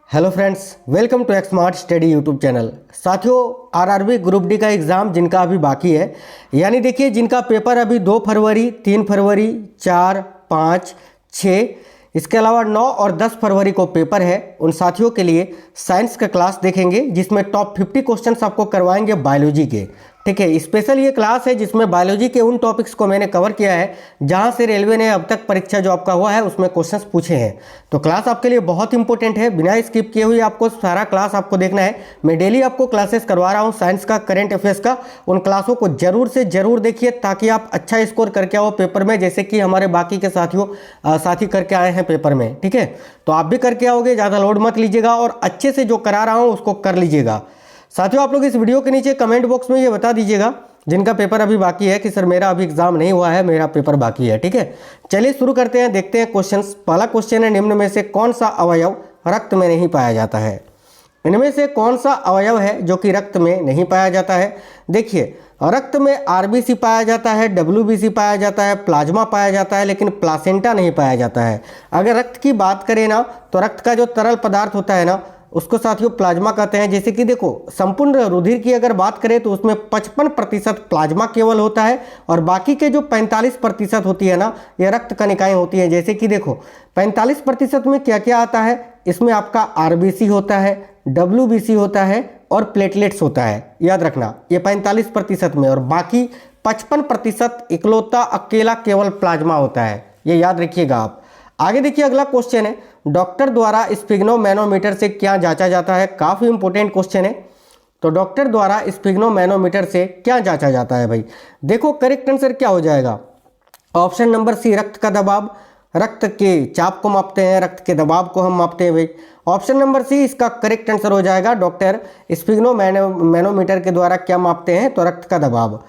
Hello friends, welcome to Xmart study YouTube channel. साथियों, RRB group D का exam जिनका अभी बाकी है, यानी देखिए जिनका पेपर अभी 2 फरवरी, 3 फरवरी, 4, 5, 6, इसके अलावा 9 और 10 फरवरी को पेपर है, उन साथियों के लिए साइंस का क्लास देखेंगे जिसमें टॉप 50 क्वेश्चंस आपको करवाएंगे बायोलॉजी के। ठीक है, स्पेशल ये क्लास है जिसमें बायोलॉजी के उन टॉपिक्स को मैंने कवर किया है जहां से रेलवे ने अब तक परीक्षा जो आपका हुआ है उसमें क्वेश्चंस पूछे हैं। तो क्लास आपके लिए बहुत इंपॉर्टेंट है, बिना स्किप किए हुए आपको सारा क्लास आपको देखना है। मैं डेली आपको क्लासेस करवा रहा हूं साइंस का, करंट अफेयर्स का। उन क्लासों को जरूर से जरूर देखिए ताकि आप अच्छा स्कोर करके आओ पेपर में, जैसे कि हमारे बाकी के साथी करके आए हैं पेपर में। ठीक है, तो आप भी करके आओगे, ज़्यादा लोड मत लीजिएगा और अच्छे से जो करा रहा हूँ उसको कर लीजिएगा। साथियों, आप लोग इस वीडियो के नीचे कमेंट बॉक्स में ये बता दीजिएगा जिनका पेपर अभी बाकी है कि सर मेरा अभी एग्जाम नहीं हुआ है, मेरा पेपर बाकी है। ठीक है, चलिए शुरू करते हैं, देखते हैं क्वेश्चंस। पहला क्वेश्चन है, निम्न में से कौन सा अवयव रक्त में नहीं पाया जाता है? इनमें से कौन सा अवयव है जो कि रक्त में नहीं पाया जाता है? देखिए, रक्त में आरबीसी पाया जाता है, डब्ल्यूबीसी पाया जाता है, प्लाज्मा पाया जाता है, लेकिन प्लासेंटा नहीं पाया जाता है। अगर रक्त की बात करें ना, तो रक्त का जो तरल पदार्थ होता है ना, उसको साथियों प्लाज्मा कहते हैं। जैसे कि देखो, संपूर्ण रुधिर की अगर बात करें तो उसमें 55% प्लाज्मा केवल होता है और बाकी के जो 45% होती है ना, ये रक्त कणिकाएं होती हैं। जैसे कि देखो, 45% में क्या क्या आता है? इसमें आपका आरबीसी होता है, डब्ल्यूबीसी होता है और प्लेटलेट्स होता है। याद रखना, ये 45% में, और बाकी 55% इकलौता अकेला केवल प्लाज्मा होता है। ये याद रखिएगा आप। आगे देखिए, अगला क्वेश्चन है, डॉक्टर द्वारा स्फिग्नोमैनोमीटर से क्या जांचा जाता है? काफी इंपॉर्टेंट क्वेश्चन है। तो डॉक्टर द्वारा स्फिग्नोमैनोमीटर से क्या जांचा जाता है भाई? देखो, करेक्ट आंसर क्या हो जाएगा? ऑप्शन नंबर सी, रक्त का दबाव। रक्त के चाप को मापते हैं, रक्त के दबाव को हम मापते हैं भाई। ऑप्शन नंबर सी इसका करेक्ट आंसर हो जाएगा। डॉक्टर स्फिग्नोमैनोमीटर के द्वारा क्या मापते हैं? तो रक्त का दबाव।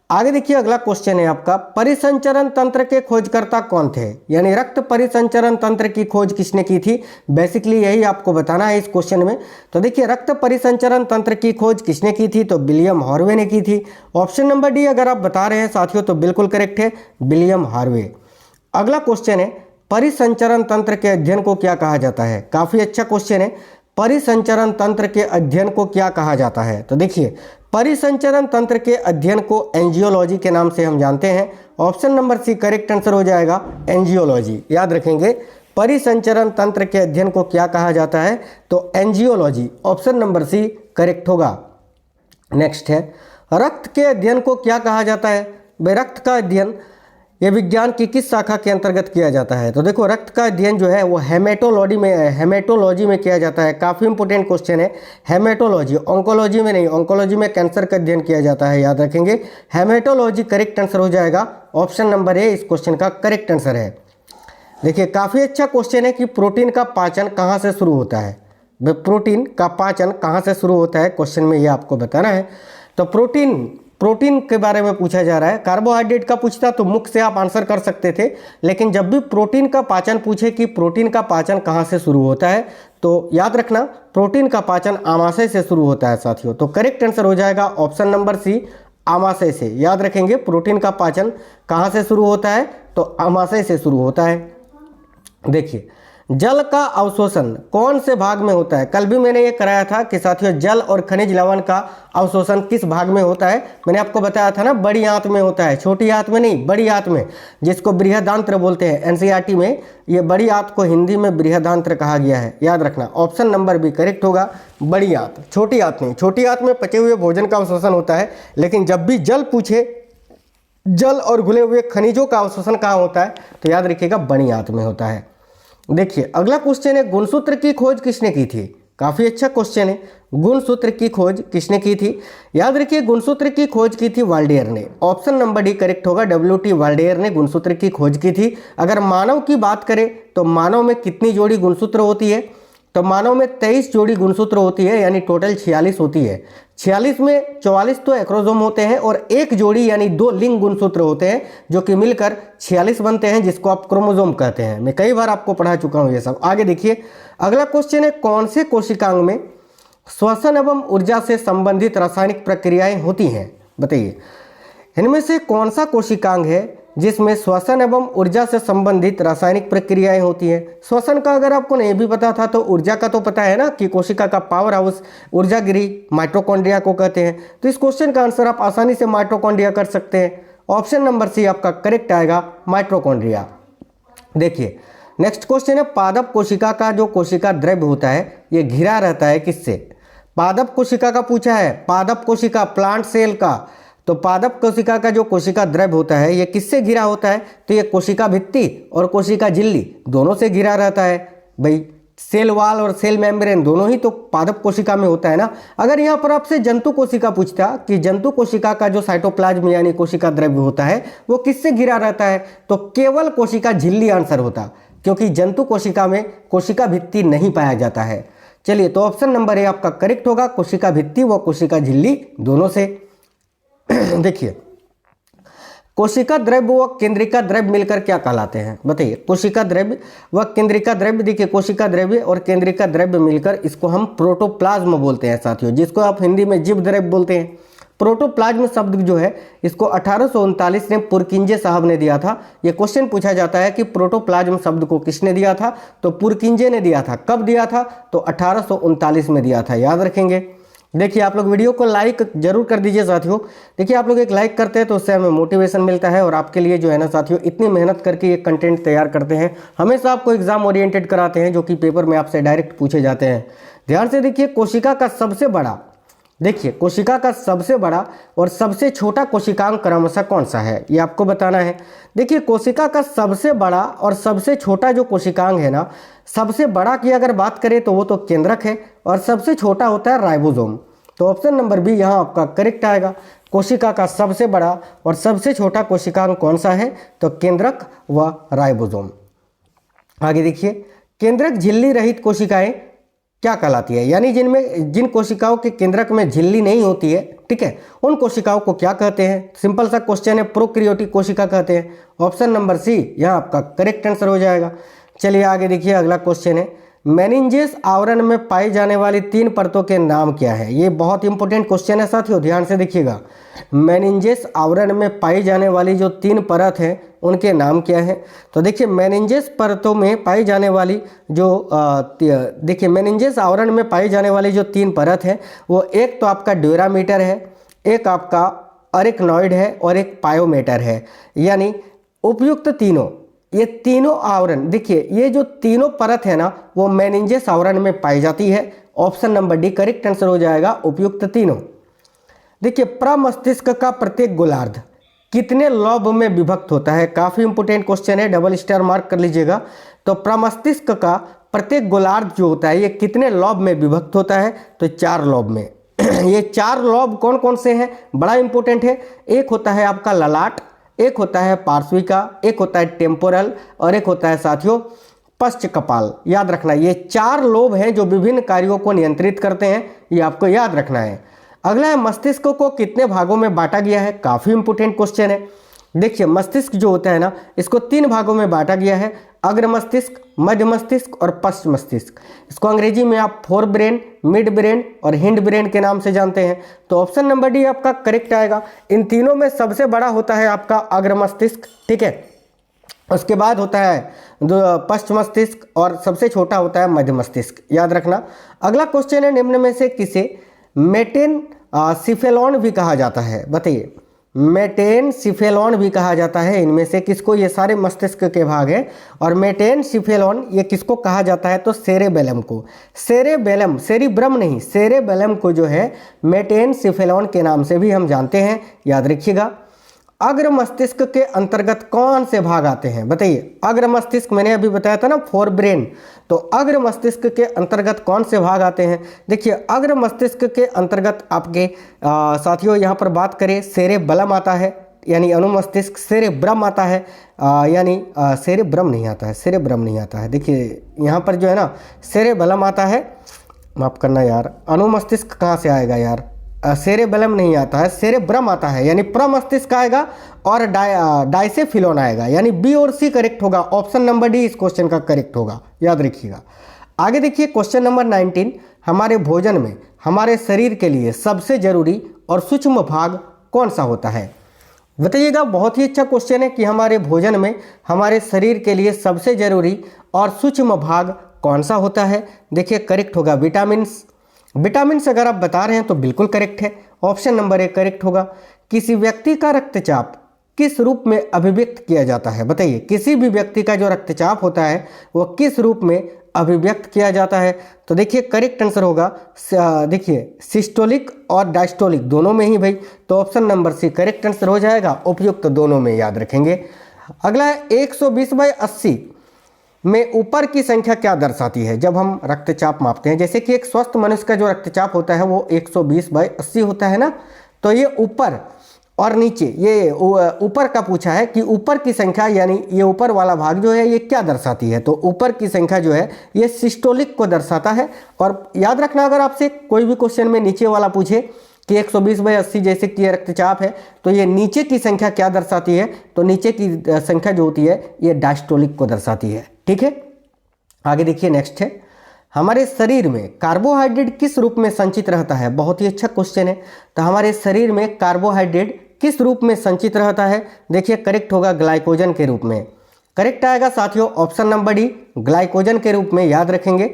आगे देखिए, अगला क्वेश्चन है आपका, परिसंचरण तंत्र के खोजकर्ता कौन थे? यानी रक्त परिसंचरण तंत्र की खोज किसने की थी? बेसिकली यही आपको बताना है इस क्वेश्चन में। तो देखिए, रक्त परिसंचरण तंत्र की खोज किसने की थी? तो विलियम हार्वे ने की थी। ऑप्शन नंबर डी अगर आप बता रहे हैं साथियों तो बिल्कुल करेक्ट है, विलियम हार्वे। अगला क्वेश्चन है, परिसंचरण तंत्र के अध्ययन को क्या कहा जाता है? काफी अच्छा क्वेश्चन है। परिसंचरण तंत्र के अध्ययन को क्या कहा जाता है? तो देखिए, परिसंचरण तंत्र के अध्ययन को एंजियोलॉजी के नाम से हम जानते हैं। Option number C correct answer हो जाएगा, एंजियोलॉजी। याद रखेंगे, परिसंचरण तंत्र के अध्ययन को क्या कहा जाता है? तो angiology. Option number C correct होगा। नेक्स्ट है, रक्त के अध्ययन को क्या कहा जाता है? भाई, रक्त का अध्ययन ये विज्ञान की किस शाखा के अंतर्गत किया जाता है? तो देखो, रक्त का अध्ययन जो है वो हेमेटोलॉजी में किया जाता है। काफ़ी इंपॉर्टेंट क्वेश्चन है, हेमेटोलॉजी, ऑन्कोलॉजी में नहीं। ऑन्कोलॉजी में कैंसर का अध्ययन किया जाता है, याद रखेंगे। हेमेटोलॉजी करेक्ट आंसर हो जाएगा। ऑप्शन नंबर ए इस क्वेश्चन का करेक्ट आंसर है। देखिए, काफ़ी अच्छा क्वेश्चन है कि प्रोटीन का पाचन कहाँ से शुरू होता है? प्रोटीन का पाचन कहाँ से शुरू होता है, क्वेश्चन में ये आपको बताना है। तो प्रोटीन के बारे में पूछा जा रहा है। कार्बोहाइड्रेट का पूछता तो मुख से आप आंसर कर सकते थे, लेकिन जब भी प्रोटीन का पाचन पूछे कि प्रोटीन का पाचन कहाँ से शुरू होता है, तो याद रखना प्रोटीन का पाचन आमाशय से शुरू होता है साथियों। तो करेक्ट आंसर हो जाएगा ऑप्शन नंबर सी, आमाशय से। याद रखेंगे, प्रोटीन का पाचन कहाँ से शुरू होता है? तो आमाशय से शुरू होता है। देखिए, जल का अवशोषण कौन से भाग में होता है? कल भी मैंने ये कराया था कि साथियों, जल और खनिज लवण का अवशोषण किस भाग में होता है? मैंने आपको बताया था ना, बड़ी आंत में होता है, छोटी आंत में नहीं, बड़ी आंत में, जिसको बृहदांत्र बोलते हैं। एनसीईआरटी में ये बड़ी आंत को हिंदी में बृहदांत्र कहा गया है। याद रखना, ऑप्शन नंबर बी करेक्ट होगा, बड़ी आंत। छोटी आंत नहीं, छोटी आंत में पचे हुए भोजन का अवशोषण होता है, लेकिन जब भी जल पूछे, जल और घुले हुए खनिजों का अवशोषण कहाँ होता है? तो याद रखिएगा, बड़ी आंत में होता है। देखिए, अगला क्वेश्चन है, गुणसूत्र की खोज किसने की थी? काफी अच्छा क्वेश्चन है, गुणसूत्र की खोज किसने की थी? याद रखिए, गुणसूत्र की खोज की थी वाल्डेयर ने। ऑप्शन नंबर डी करेक्ट होगा, WT वाल्डेयर ने गुणसूत्र की खोज की थी। अगर मानव की बात करें तो मानव में कितनी जोड़ी गुणसूत्र होती है? तो मानव में 23 जोड़ी गुणसूत्र होती है, यानी टोटल 46 होती है। 46 में 44 तो एक्रोसोम होते हैं और एक जोड़ी यानी 2 लिंग गुणसूत्र होते हैं, जो कि मिलकर 46 बनते हैं, जिसको आप क्रोमोसोम कहते हैं। मैं कई बार आपको पढ़ा चुका हूं ये सब। आगे देखिए, अगला क्वेश्चन है, कौन से कोशिकांग में श्वसन एवं ऊर्जा से संबंधित रासायनिक प्रक्रियाएं होती हैं? बताइए, इनमें से कौन सा कोशिकांग है जिसमें श्वसन एवं ऊर्जा से संबंधित रासायनिक प्रक्रियाएं होती हैं। श्वसन का अगर आपको नहीं भी पता था तो ऊर्जा का तो पता है ना कि कोशिका का पावर हाउस ऊर्जागिरी माइटोकॉन्ड्रिया को कहते हैं। तो इस क्वेश्चन का आंसर आप आसानी से माइटोकॉन्ड्रिया कर सकते हैं। ऑप्शन नंबर सी आपका करेक्ट आएगा, माइटोकॉन्ड्रिया। देखिए नेक्स्ट क्वेश्चन है, पादप कोशिका का जो कोशिका द्रव्य होता है ये घिरा रहता है किससे? पादप कोशिका का पूछा है, पादप कोशिका प्लांट सेल का। तो पादप कोशिका का जो कोशिका द्रव्य होता है ये किससे घिरा होता है? तो ये कोशिका भित्ति और कोशिका झिल्ली दोनों से घिरा रहता है। भाई सेल वाल और सेल मेम्ब्रेन दोनों ही तो पादप कोशिका में होता है ना। अगर यहाँ पर आपसे जंतु कोशिका पूछता कि जंतु कोशिका का जो साइटोप्लाज्म यानी कोशिका द्रव्य होता है वो किससे घिरा रहता है, तो केवल कोशिका झिल्ली आंसर होता, क्योंकि जंतु कोशिका में कोशिका भित्ति नहीं पाया जाता है। चलिए तो ऑप्शन नंबर ए आपका करेक्ट होगा, कोशिका भित्ति व कोशिका झिल्ली दोनों से। देखिए कोशिका द्रव्य व केंद्रिका द्रव्य मिलकर क्या कहलाते हैं? बताइए, कोशिका द्रव्य व केंद्रिका द्रव्य। देखिए कोशिका द्रव्य और केंद्रिका द्रव्य मिलकर इसको हम प्रोटोप्लाज्म बोलते हैं साथियों, जिसको आप हिंदी में जीव द्रव्य बोलते हैं। प्रोटोप्लाज्म शब्द जो है इसको 1839 में पुरकिंजे साहब ने दिया था। ये क्वेश्चन पूछा जाता है कि प्रोटोप्लाज्म शब्द को किसने दिया था? तो पुरकिंजे ने दिया था। कब दिया था? तो 1839 में दिया था, याद रखेंगे। देखिए आप लोग वीडियो को लाइक जरूर कर दीजिए साथियों। देखिए आप लोग एक लाइक करते हैं तो उससे हमें मोटिवेशन मिलता है, और आपके लिए जो है ना साथियों इतनी मेहनत करके ये कंटेंट तैयार करते हैं, हमेशा आपको एग्जाम ओरिएंटेड कराते हैं जो कि पेपर में आपसे डायरेक्ट पूछे जाते हैं। ध्यान से देखिए, कोशिका का सबसे बड़ा, देखिए कोशिका का सबसे बड़ा और सबसे छोटा कोशिकांग क्रमशः कौन सा है, ये आपको बताना है। देखिए कोशिका का सबसे बड़ा और सबसे छोटा जो कोशिकांग है ना, सबसे बड़ा की अगर बात करें तो वो तो केंद्रक है, और सबसे छोटा होता है राइबोसोम। तो ऑप्शन नंबर बी यहाँ आपका करेक्ट आएगा। कोशिका का सबसे बड़ा और सबसे छोटा कोशिकांग कौन सा है? तो केंद्रक व राइबोसोम। आगे देखिए, केंद्रक झिल्ली रहित कोशिकाएं क्या कहलाती है? यानी जिन कोशिकाओं के केंद्रक में झिल्ली नहीं होती है, ठीक है, उन कोशिकाओं को क्या कहते हैं? सिंपल सा क्वेश्चन है, प्रोकैरियोटिक कोशिका कहते हैं। ऑप्शन नंबर सी यहाँ आपका करेक्ट आंसर हो जाएगा। चलिए आगे देखिए, अगला क्वेश्चन है, मेनिंजेस आवरण में पाई जाने वाली 3 परतों के नाम क्या है? ये बहुत इंपॉर्टेंट क्वेश्चन है साथियों, ध्यान से देखिएगा। मेनिंजेस आवरण में पाई जाने वाली जो 3 परत है उनके नाम क्या है? तो देखिए मेनिंजेस परतों में पाई जाने वाली जो देखिए मेनिंजेस आवरण में पाई जाने वाली जो 3 परत है वो एक तो आपका ड्यूरामीटर है, एक आपका अरेक्नॉइड है और एक पायोमीटर है। यानी उपयुक्त तीनों, ये तीनों आवरण, देखिए ये जो तीनों परत है ना वो मेनिंजेस आवरण में पाई जाती है। Option number D correct answer हो जाएगा, उपयुक्त तीनों। देखिए प्रमस्तिष्क का प्रत्येक गोलार्ध कितने लॉब में विभक्त होता है? काफी इंपोर्टेंट क्वेश्चन है, डबल स्टार मार्क कर लीजिएगा। तो प्रमस्तिष्क का प्रत्येक गोलार्ध जो होता है ये कितने लॉब में विभक्त होता है? तो 4 लॉब में। ये 4 लॉब कौन कौन से हैं? बड़ा इंपॉर्टेंट है। एक होता है आपका ललाट, एक होता है पार्श्विका, एक होता है टेम्पोरल और एक होता है साथियों पश्च कपाल। याद रखना, ये 4 लोब हैं जो विभिन्न कार्यों को नियंत्रित करते हैं, ये आपको याद रखना है। अगला है, मस्तिष्क को कितने भागों में बांटा गया है? काफी इंपोर्टेंट क्वेश्चन है। देखिए मस्तिष्क जो होता है ना इसको 3 भागों में बांटा गया है, अग्र मस्तिष्क, मध्य मस्तिष्क और पश्च मस्तिष्क। इसको अंग्रेजी में आप फोर ब्रेन, मिड ब्रेन और हिंड ब्रेन के नाम से जानते हैं। तो ऑप्शन नंबर डी आपका करेक्ट आएगा। इन तीनों में सबसे बड़ा होता है आपका अग्र मस्तिष्क, ठीक है, उसके बाद होता है पश्च मस्तिष्क और सबसे छोटा होता है मध्य मस्तिष्क, याद रखना। अगला क्वेश्चन है, निम्न में से किसे मेटेनसिफेलॉन भी कहा जाता है? बताइए, मेटेनसिफेलॉन भी कहा जाता है इनमें से किसको? ये सारे मस्तिष्क के भाग हैं। और मेटेनसिफेलॉन ये किसको कहा जाता है? तो सेरेबेलम को। सेरेबेलम, सेरिब्रम नहीं, सेरेबेलम को जो है मेटेनसिफेलॉन के नाम से भी हम जानते हैं, याद रखिएगा। अग्र मस्तिष्क के अंतर्गत कौन से भाग आते हैं? बताइए, अग्र मस्तिष्क मैंने अभी बताया था ना फोर ब्रेन, तो अग्र मस्तिष्क के अंतर्गत कौन से भाग आते हैं? देखिए अग्र मस्तिष्क के अंतर्गत आपके साथियों यहाँ पर बात करें सेरेबेलम आता है, यानी अनुमस्तिष्क, सेरेब्रम आता है, यानी सेरेब्रम नहीं आता है, सेरेब्रम नहीं आता है। देखिए यहाँ पर जो है ना सेरेबेलम आता है, माफ करना यार, अनुमस्तिष्क कहाँ से आएगा यार, सेरेबेलम नहीं आता है, सेरेब्रम आता है, यानी प्रमस्तिष्क आएगा और डाइसेफिलॉन आएगा, यानी बी और सी करेक्ट होगा। ऑप्शन नंबर डी इस क्वेश्चन का करेक्ट होगा, याद रखिएगा। आगे देखिए क्वेश्चन नंबर 19, हमारे भोजन में हमारे शरीर के लिए सबसे जरूरी और सूक्ष्म भाग कौन सा होता है? बताइएगा, बहुत ही अच्छा क्वेश्चन है कि हमारे भोजन में हमारे शरीर के लिए सबसे जरूरी और सूक्ष्म भाग कौन सा होता है। देखिए करेक्ट होगा विटामिन्स। विटामिन्स अगर आप बता रहे हैं तो बिल्कुल करेक्ट है, ऑप्शन नंबर ए करेक्ट होगा। किसी व्यक्ति का रक्तचाप किस रूप में अभिव्यक्त किया जाता है। बताइए, किसी भी व्यक्ति का जो रक्तचाप होता है वो किस रूप में अभिव्यक्त किया जाता है। तो देखिए करेक्ट आंसर होगा, देखिए सिस्टोलिक और डायस्टोलिक दोनों में ही भाई। तो option number C correct answer हो जाएगा, उपयुक्त तो दोनों में याद रखेंगे। अगला है 120/80 में ऊपर की संख्या क्या दर्शाती है जब हम रक्तचाप मापते हैं। जैसे कि एक स्वस्थ मनुष्य का जो रक्तचाप होता है वो 120/80 होता है ना। तो ये ऊपर और नीचे, ये ऊपर का पूछा है कि ऊपर की संख्या, यानी ये ऊपर वाला भाग जो है ये क्या दर्शाती है। तो ऊपर की संख्या जो है ये सिस्टोलिक को दर्शाता है। और याद रखना, अगर आपसे कोई भी क्वेश्चन में नीचे वाला पूछे कि 120/80 जैसे कि ये रक्तचाप है तो ये नीचे की संख्या क्या दर्शाती है, तो नीचे की संख्या जो होती है ये डायस्टोलिक को दर्शाती है। ठीक है, आगे देखिए नेक्स्ट है, हमारे शरीर में कार्बोहाइड्रेट किस रूप में संचित रहता है। बहुत ही अच्छा क्वेश्चन है। तो हमारे शरीर में कार्बोहाइड्रेट किस रूप में संचित रहता है। देखिए करेक्ट होगा ग्लाइकोजन के रूप में। करेक्ट आएगा साथियों ऑप्शन नंबर डी, ग्लाइकोजन के रूप में याद रखेंगे।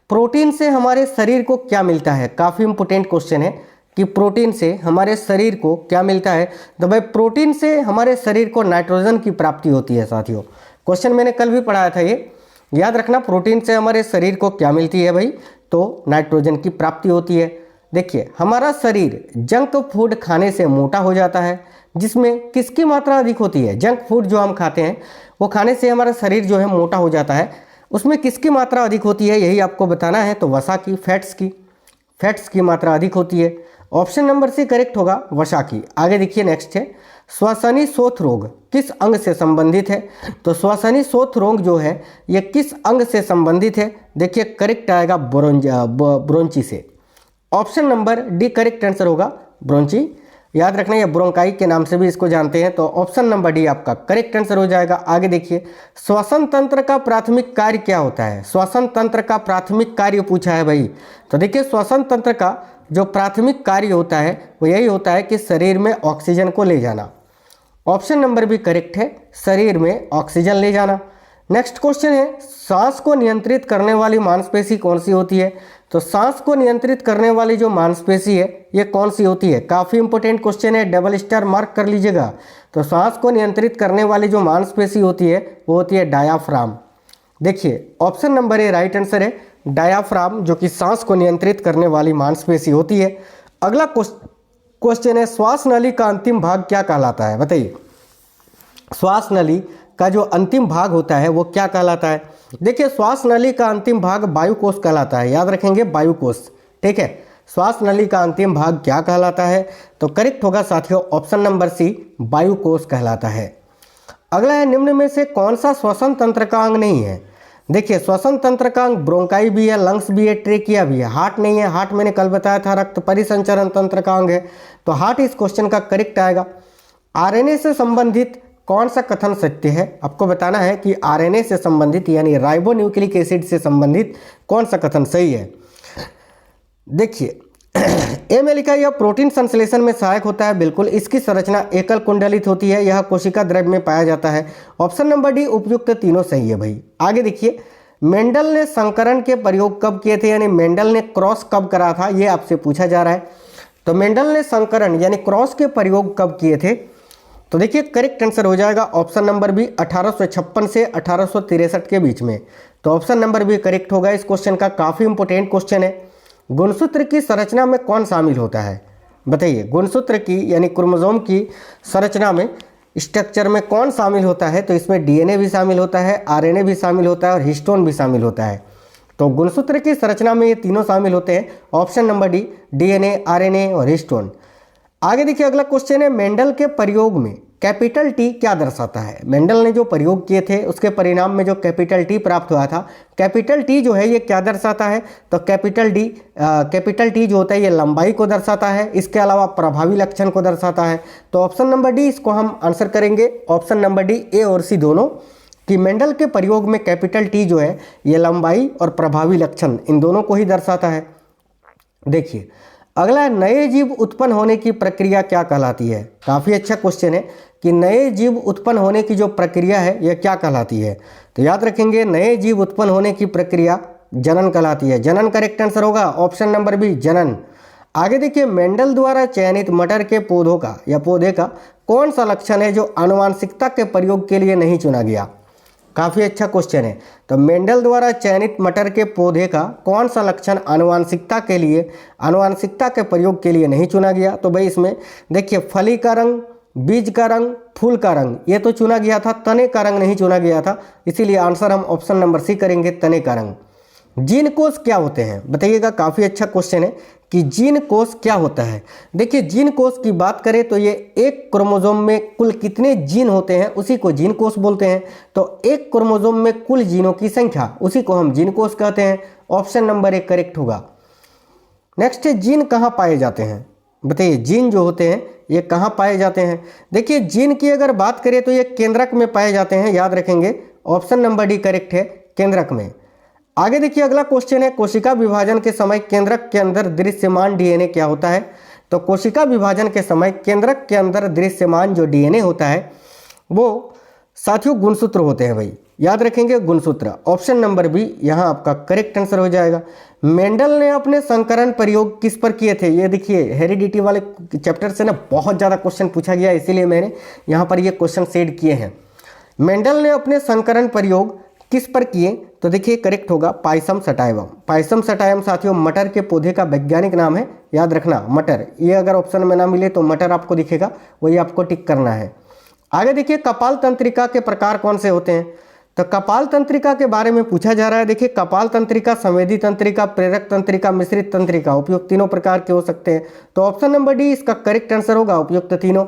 प्रोटीन से हमारे शरीर को क्या मिलता है, काफ़ी इंपोर्टेंट क्वेश्चन है कि प्रोटीन से हमारे शरीर को क्या मिलता है। तो भाई प्रोटीन से हमारे शरीर को नाइट्रोजन की प्राप्ति होती है साथियों। क्वेश्चन मैंने कल भी पढ़ाया था, ये याद रखना। प्रोटीन से हमारे शरीर को क्या मिलती है भाई, तो नाइट्रोजन की प्राप्ति होती है। देखिए हमारा शरीर जंक फूड खाने से मोटा हो जाता है, जिसमें किसकी मात्रा अधिक होती है। जंक फूड जो हम खाते हैं वो खाने से हमारा शरीर जो है मोटा हो जाता है, उसमें किसकी मात्रा अधिक होती है यही आपको बताना है। तो वसा की, फैट्स की मात्रा अधिक होती है। ऑप्शन नंबर सी करेक्ट होगा, वसा की। आगे देखिए नेक्स्ट है, श्वसनी शोथ रोग किस अंग से संबंधित है। तो श्वसनी शोथ रोग जो है ये किस अंग से संबंधित है। देखिए करेक्ट आएगा ब्रोंची से। Option number D correct answer होगा, ब्रोंची। याद रखना, ये ब्रोंकाई के नाम से भी इसको जानते हैं। तो ऑप्शन नंबर डी आपका करेक्ट आंसर हो जाएगा। आगे देखिए, श्वसन तंत्र का प्राथमिक कार्य क्या होता है। श्वसन तंत्र का प्राथमिक कार्य पूछा है भाई। तो देखिए श्वसन तंत्र का जो प्राथमिक कार्य होता है वो यही होता है कि शरीर में ऑक्सीजन को ले जाना। ऑप्शन नंबर भी करेक्ट है, शरीर में ऑक्सीजन ले जाना। नेक्स्ट क्वेश्चन है, सांस को नियंत्रित करने वाली मांसपेशी कौन सी होती है। तो सांस को नियंत्रित करने वाली जो मांसपेशी है ये कौन सी होती है। काफ़ी इंपॉर्टेंट क्वेश्चन है, डबल स्टार मार्क कर लीजिएगा। तो सांस को नियंत्रित करने वाली जो मांसपेशी होती है वो होती है डायाफ्राम। देखिए option number A right answer है, डायाफ्राम, जो कि सांस को नियंत्रित करने वाली मांसपेशी होती है। अगला क्वेश्चन है, श्वास नली का अंतिम भाग क्या कहलाता है। बताइए, श्वास नली का जो अंतिम भाग होता है वो क्या कहलाता है। देखिए श्वास नली का अंतिम भाग वायुकोश कहलाता है, याद रखेंगे वायुकोश। ठीक है, श्वास नली का अंतिम भाग क्या कहलाता है। तो करेक्ट होगा साथियों ऑप्शन नंबर सी, वायुकोश कहलाता है। अगला है, निम्न में से कौन सा श्वसन तंत्र का अंग नहीं है। देखिए श्वसन तंत्र का अंग ब्रोंकाई भी है, लंग्स भी है, ट्रेकिया भी है, हार्ट नहीं है। हार्ट मैंने कल बताया था रक्त परिसंचरण तंत्र का अंग है, तो हार्ट इस क्वेश्चन का करेक्ट आएगा। आरएनए से संबंधित कौन सा कथन सत्य है, आपको बताना है कि आरएनए से संबंधित यानी राइबोन्यूक्लिक एसिड से संबंधित कौन सा कथन सही है। देखिए ए में लिखा, यह प्रोटीन संश्लेषण में सहायक होता है, बिल्कुल। इसकी संरचना एकल कुंडलित होती है, यह कोशिका द्रव्य में पाया जाता है। ऑप्शन नंबर डी उपयुक्त तीनों सही है भाई। आगे देखिए, मेंडल ने संकरण के प्रयोग कब किए थे, यानी मेंडल ने क्रॉस कब करा था, ये आपसे पूछा जा रहा है। तो मेंडल ने संकरण यानी क्रॉस के प्रयोग कब किए थे। तो देखिए करेक्ट आंसर हो जाएगा ऑप्शन नंबर बी, 1856 से 1863 के बीच में। तो ऑप्शन नंबर बी करेक्ट होगा इस क्वेश्चन का। काफ़ी इंपोर्टेंट क्वेश्चन है। गुणसूत्र की संरचना में कौन शामिल होता है। बताइए, गुणसूत्र की यानी क्रोमोसोम की संरचना में, स्ट्रक्चर में कौन शामिल होता है। तो इसमें डीएनए भी शामिल होता है, आरएनए भी शामिल होता है और हिस्टोन भी शामिल होता है। तो गुणसूत्र की संरचना में ये तीनों शामिल होते हैं। Option number D, DNA, RNA और हिस्टोन। आगे देखिए, अगला क्वेश्चन है, मेंडल के प्रयोग में कैपिटल टी क्या दर्शाता है। मेंडल ने जो प्रयोग किए थे उसके परिणाम में जो कैपिटल टी प्राप्त हुआ था, कैपिटल टी जो है ये क्या दर्शाता है। तो कैपिटल टी जो होता है ये लंबाई को दर्शाता है, इसके अलावा प्रभावी लक्षण को दर्शाता है। तो ऑप्शन नंबर डी इसको हम आंसर करेंगे। ऑप्शन नंबर डी, ए और सी दोनों, कि मेंडल के प्रयोग में कैपिटल टी जो है ये लंबाई और प्रभावी लक्षण इन दोनों को ही दर्शाता है। देखिए अगला है, नए जीव उत्पन्न होने की प्रक्रिया क्या कहलाती है। काफ़ी अच्छा क्वेश्चन है कि नए जीव उत्पन्न होने की जो प्रक्रिया है यह क्या कहलाती है। तो याद रखेंगे, नए जीव उत्पन्न होने की प्रक्रिया जनन कहलाती है। जनन करेक्ट आंसर होगा ऑप्शन नंबर बी, जनन। आगे देखिए, मेंडल द्वारा चयनित मटर के पौधों का या पौधे का कौन सा लक्षण है जो आनुवांशिकता के प्रयोग के लिए नहीं चुना गया। काफ़ी अच्छा क्वेश्चन है। तो मेंडल द्वारा चयनित मटर के पौधे का कौन सा लक्षण आनुवांशिकता के प्रयोग के लिए नहीं चुना गया। तो भाई इसमें देखिए, फली का रंग, बीज का रंग, फूल का रंग ये तो चुना गया था, तने का रंग नहीं चुना गया था, इसीलिए आंसर हम ऑप्शन नंबर सी करेंगे, तने का रंग। जीन कोष क्या होते हैं बताइएगा। काफ़ी अच्छा क्वेश्चन है कि जीन कोष क्या होता है। देखिए, जीन कोष की बात करें तो ये एक क्रोमोसोम में कुल कितने जीन होते हैं उसी को जीन कोष बोलते हैं। तो एक क्रोमोसोम में कुल जीनों की संख्या उसी को हम जीन कोष कहते हैं। ऑप्शन नंबर 1 करेक्ट होगा। नेक्स्ट है, जीन कहाँ पाए जाते हैं बताइए। जीन जो होते हैं ये कहाँ पाए जाते हैं। देखिए, जीन की अगर बात करें तो ये केंद्रक में पाए जाते हैं, याद रखेंगे ऑप्शन नंबर डी करेक्ट है, केंद्रक में। आगे देखिए, अगला क्वेश्चन है, कोशिका विभाजन के समय केंद्रक के अंदर दृश्यमान डीएनए क्या होता है। तो कोशिका विभाजन के समय केंद्रक के अंदर दृश्यमान जो डीएनए होता है वो साथियों गुणसूत्र होते हैं भाई, याद रखेंगे गुणसूत्र। ऑप्शन नंबर बी यहाँ आपका करेक्ट आंसर हो जाएगा। मेंडल ने अपने संकरण प्रयोग किस पर किए थे। ये देखिए, हेरिडिटी वाले चैप्टर से ना बहुत ज़्यादा क्वेश्चन पूछा गया, इसीलिए मैंने यहाँ पर ये क्वेश्चन सेट किए हैं। मेंडल ने अपने संकरण प्रयोग किस पर किए। तो देखिए करेक्ट होगा पाइसम सटाइवम। पाइसम सटाइवम साथियों मटर के पौधे का वैज्ञानिक नाम है, याद रखना मटर। ये अगर ऑप्शन में ना मिले तो मटर आपको दिखेगा, वही आपको टिक करना है। आगे देखिए, कपाल तंत्रिका के प्रकार कौन से होते हैं। तो कपाल तंत्रिका के बारे में पूछा जा रहा है। देखिए, कपाल तंत्रिका, संवेदी तंत्रिका, प्रेरक तंत्रिका, मिश्रित तंत्रिका, उपयुक्त तीनों प्रकार के हो सकते हैं। तो ऑप्शन नंबर डी इसका करेक्ट आंसर होगा, उपयुक्त तीनों।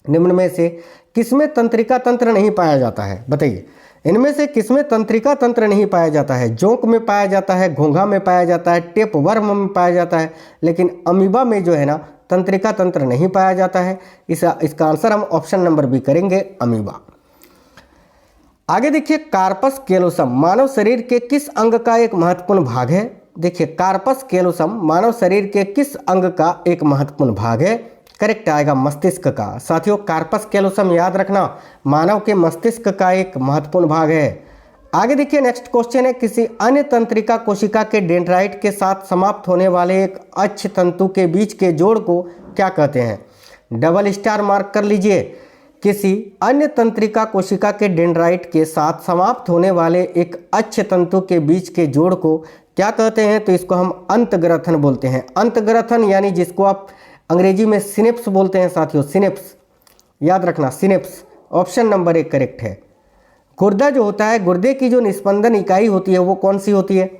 निम्न में से किसमें तंत्रिका तंत्र नहीं पाया जाता है बताइए। इनमें से किसमें तंत्रिका तंत्र नहीं पाया जाता है। जोंक में पाया जाता है, घोंघा में पाया जाता है, टेप वर्म में पाया जाता है, लेकिन अमीबा में जो है ना तंत्रिका तंत्र नहीं पाया जाता है। इसका आंसर हम ऑप्शन नंबर बी करेंगे, अमीबा। आगे देखिए, कार्पस कैलोसम मानव शरीर के किस अंग का एक महत्वपूर्ण भाग है। देखिए, कार्पस कैलोसम मानव शरीर के किस अंग का एक महत्वपूर्ण भाग है। करेक्ट आएगा मस्तिष्क का। साथियों, कार्पस कैलोसम याद रखना मानव के मस्तिष्क का एक महत्वपूर्ण भाग है। आगे देखिए, नेक्स्ट क्वेश्चन है, किसी अन्य तंत्रिका कोशिका के डेंड्राइट के साथ समाप्त होने वाले एक अक्ष तंतु के बीच के जोड़ को क्या कहते हैं। डबल स्टार मार्क कर लीजिए। किसी अन्य तंत्रिका कोशिका के डेंड्राइट के साथ समाप्त होने वाले एक अक्ष तंतु के बीच के जोड़ को क्या कहते हैं। तो इसको हम अंतग्रथन बोलते हैं। अंतग्रथन यानी जिसको आप अंग्रेजी में सिनेप्स बोलते हैं साथियों, सिनेप्स, याद रखना सिनेप्स। ऑप्शन नंबर 1 करेक्ट है। गुर्दा जो होता है, गुर्दे की जो निस्पंदन इकाई होती है वो कौन सी होती है।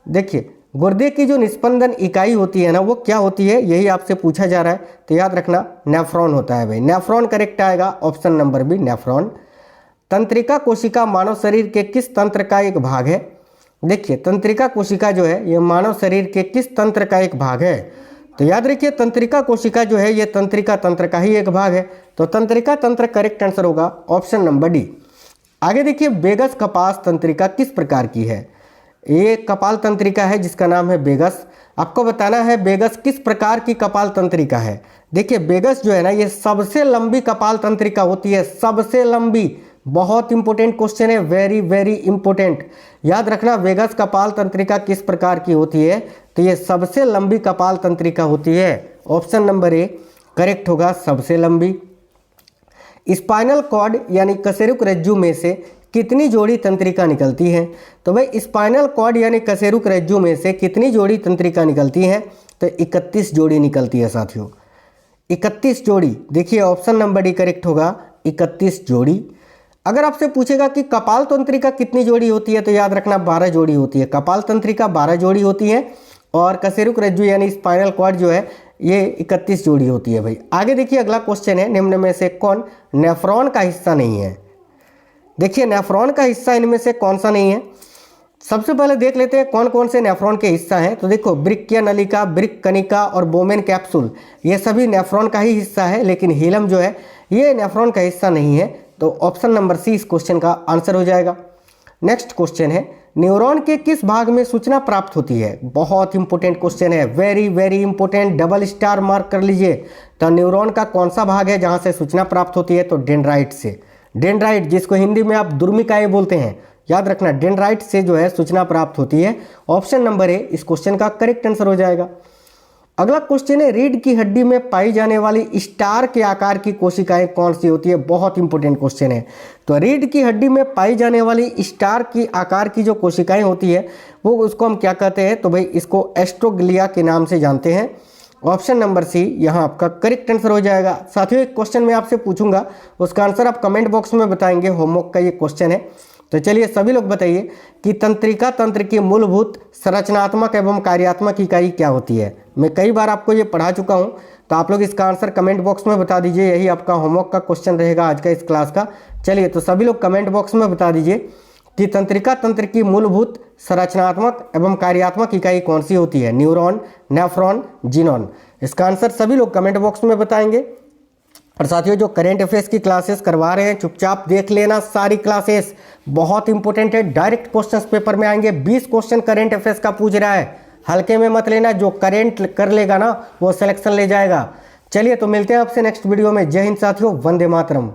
देखिए, गुर्दे की जो निस्पंदन इकाई होती है ना वो क्या होती है, यही आपसे पूछा जा रहा है। तो याद रखना नेफ्रॉन होता है भाई, नेफ्रॉन करेक्ट आएगा, ऑप्शन नंबर बी नेफ्रॉन। तंत्रिका कोशिका मानव शरीर के किस तंत्र का एक भाग है। देखिए, तंत्रिका कोशिका जो है ये मानव शरीर के किस तंत्र का एक भाग है। तो याद रखिए, तंत्रिका कोशिका जो है ये तंत्रिका तंत्र का ही एक भाग है। तो तंत्रिका तंत्र करेक्ट आंसर होगा, ऑप्शन नंबर डी। आगे देखिए, बेगस कपास तंत्रिका किस प्रकार की है। ये कपाल तंत्रिका है जिसका नाम है बेगस। आपको बताना है बेगस किस प्रकार की कपाल तंत्रिका है। देखिए, बेगस जो है ना ये सबसे लंबी कपाल तंत्रिका होती है, सबसे लंबी। बहुत इंपॉर्टेंट क्वेश्चन है, वेरी वेरी इंपॉर्टेंट। याद रखना, वेगस कपाल तंत्रिका किस प्रकार की होती है। तो ये सबसे लंबी कपाल तंत्रिका होती है। ऑप्शन नंबर ए करेक्ट होगा, सबसे लंबी। स्पाइनल कॉर्ड यानी कशेरुक रज्जु में से कितनी जोड़ी तंत्रिका निकलती है। तो भाई स्पाइनल कॉर्ड यानी कशेरुक रज्जु में से कितनी जोड़ी तंत्रिका निकलती है। तो 31 जोड़ी निकलती है साथियों, 31 जोड़ी। देखिए, ऑप्शन नंबर डी करेक्ट होगा, 31 जोड़ी। अगर आपसे पूछेगा कि कपाल तंत्रिका कितनी जोड़ी होती है तो याद रखना 12 जोड़ी होती है। कपाल तंत्रिका 12 जोड़ी होती है और कशेरुक रज्जु यानी स्पाइनल कॉर्ड जो है ये 31 जोड़ी होती है भाई। आगे देखिए, अगला क्वेश्चन है, निम्न में से कौन नेफ्रॉन का हिस्सा नहीं है। देखिए, नेफ्रॉन का हिस्सा इनमें से कौन सा नहीं है। सबसे पहले देख लेते हैं कौन कौन से नेफ्रॉन के हिस्सा हैं। तो देखो, ब्रिकिया नलिका, ब्रिक कनिका और बोमेन कैप्सूल ये सभी नेफ्रॉन का ही हिस्सा है, लेकिन हीलम जो है ये नेफ्रॉन का हिस्सा नहीं है। तो ऑप्शन नंबर सी इस क्वेश्चन का आंसर हो जाएगा। नेक्स्ट क्वेश्चन है, न्यूरॉन के किस भाग में सूचना प्राप्त होती है? बहुत इंपॉर्टेंट क्वेश्चन है, very very important, double star mark कर लीजिए। तो न्यूरॉन का कौन सा भाग है जहां से सूचना प्राप्त होती है? तो डेंड्राइट से। डेंड्राइट, जिसको हिंदी में आप दुर्मिकाएं बोलते हैं, याद रखना, डेंड्राइट से जो है सूचना प्राप्त होती है। ऑप्शन नंबर ए इस क्वेश्चन का करेक्ट आंसर हो जाएगा। अगला क्वेश्चन है, रीढ़ की हड्डी में पाई जाने वाली स्टार के आकार की कोशिकाएं कौन सी होती है? बहुत इंपॉर्टेंट क्वेश्चन है। तो रीढ़ की हड्डी में पाई जाने वाली स्टार की आकार की जो कोशिकाएं होती है वो उसको हम क्या कहते हैं? तो भाई इसको एस्ट्रोग्लिया के नाम से जानते हैं। ऑप्शन नंबर सी यहाँ आपका करेक्ट आंसर हो जाएगा। साथियों, एक क्वेश्चन मैं आपसे पूछूंगा, उसका आंसर आप कमेंट बॉक्स में बताएंगे। होमवर्क का ये क्वेश्चन है। तो चलिए सभी लोग बताइए कि तंत्रिका तंत्र की मूलभूत संरचनात्मक एवं कार्यात्मक इकाई क्या होती है? मैं कई बार आपको ये पढ़ा चुका हूँ, तो आप लोग इसका आंसर कमेंट बॉक्स में बता दीजिए। यही आपका होमवर्क का क्वेश्चन रहेगा आज का इस क्लास का। चलिए तो सभी लोग कमेंट बॉक्स में बता दीजिए कि तंत्रिका तंत्र की मूलभूत संरचनात्मक एवं कार्यात्मक इकाई कौन सी होती है? Neuron, nephron, xenon. इसका आंसर सभी लोग कमेंट बॉक्स में बताएंगे। और साथियों, जो करेंट अफेयर्स की क्लासेस करवा रहे हैं, चुपचाप देख लेना सारी क्लासेस, बहुत इंपॉर्टेंट है। डायरेक्ट क्वेश्चंस पेपर में आएंगे। 20 क्वेश्चन करेंट अफेयर्स का पूछ रहा है, हल्के में मत लेना। जो करेंट कर लेगा ना वो सिलेक्शन ले जाएगा। चलिए तो मिलते हैं आपसे नेक्स्ट वीडियो में। जय हिंद साथियों, वंदे मातरम।